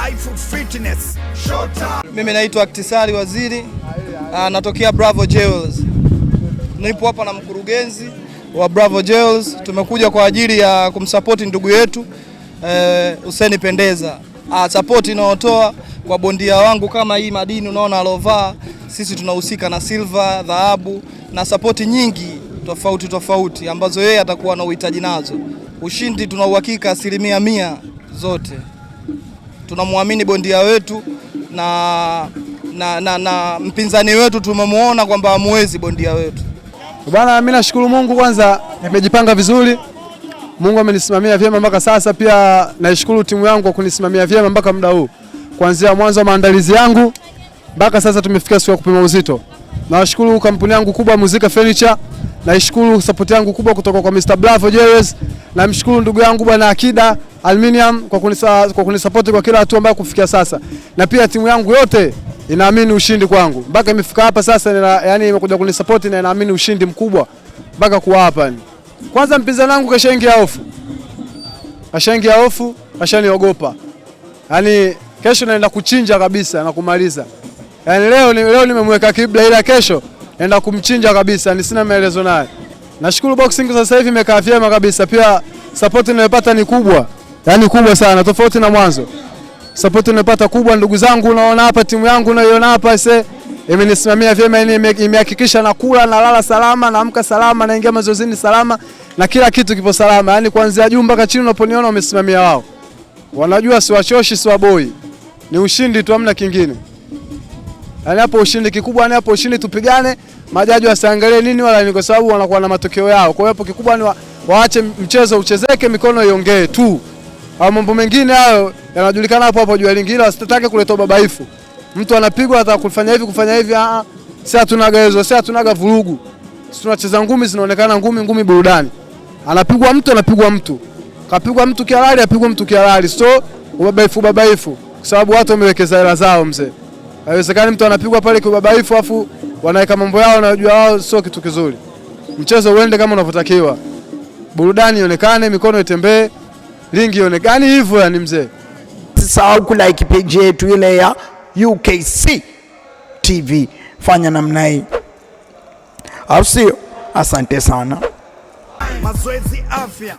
Life Fitness Showtime. Mimi naitwa Aktisari Waziri, natokea Bravo Jewels. Nipo hapa na mkurugenzi wa Bravo Jewels. Tumekuja kwa ajili ya kumsupport ndugu yetu Hussein Pendeza. Support inayotoa kwa bondia wangu kama hii madini unaona alovaa, sisi tunahusika na silver, dhahabu na support nyingi tofauti ambazo yeye atakuwa na uhitaji nazo. Ushindi tuna uhakika 100% zote. Tunamwamini bondia wetu na mpinzani wetu tumemuona kwamba hamuwezi bondia wetu. Bwana, mimi nashukuru Mungu, kwanza nimejipanga vizuri. Mungu amenisimamia vyema mpaka sasa, pia naishukuru timu yangu kwa kunisimamia vyema mpaka muda huu. Kuanzia mwanzo wa maandalizi yangu mpaka sasa tumefika siku ya kupima uzito. Nashukuru kampuni yangu kubwa Muzika Furniture, naishukuru support yangu kubwa kutoka kwa Mr. Bravo Jewels, na mshukuru ndugu yangu bwana Akida Aluminium kwa kunisupport kwa kila hatua mpaka kufikia sasa. Na pia timu yangu yote inaamini ushindi kwangu. Mpaka imefika hapa sasa, yani imekuja kunisupport na inaamini ushindi mkubwa mpaka kuwa hapa. Kwanza mpinzani wangu kashaingia hofu, kashaniogopa. Yani kesho naenda kuchinja kabisa na kumaliza. Yani leo nimemweka kibla, ila kesho naenda kumchinja kabisa, ni sina maelezo naye. Nashukuru boxing sasa hivi imekaa vyema kabisa, pia support ninayopata ni kubwa. Yani kubwa sana tofauti na mwanzo. Support ninayopata kubwa, ndugu zangu unaona hapa, timu yangu unaiona hapa imenisimamia vyema, imehakikisha nakula na lala salama, naamka salama, naingia mazoezini salama na kila kitu kipo salama. Yani kuanzia juu mpaka chini unaponiona wamesimamia wao. Wanajua si wachoshi si waboi. Ni ushindi tu, hamna kingine. Yani hapo ushindi kikubwa, ni hapo ushindi tupigane, majaji wasiangalie nini wala ni, kwa sababu wanakuwa na matokeo yao. Kwa hiyo hapo kikubwa ni waache mchezo uchezeke, mikono iongee tu. Au mambo mengine hayo yanajulikana hapo juu lingine, wasitake kuleta babaifu. Mtu anapigwa ataka kufanya hivi, si hatunaga hizo, si hatunaga vurugu. Sisi tunacheza ngumi, zinaonekana ngumi burudani. Anapigwa mtu. Kapigwa mtu kihalali, apigwa mtu kihalali. So babaifu kwa sababu watu wamewekeza hela zao mzee. Haiwezekani mtu anapigwa pale kwa babaifu afu wanaweka mambo yao na wajua wao, sio kitu kizuri. Mchezo uende kama unavyotakiwa. Burudani ionekane, mikono itembee, ringi ionekane hivyo, yani mzee. Usisahau kulike page yetu ile ya UKC TV. Fanya namna hii. Au sio? Asante sana. Mazoezi afya.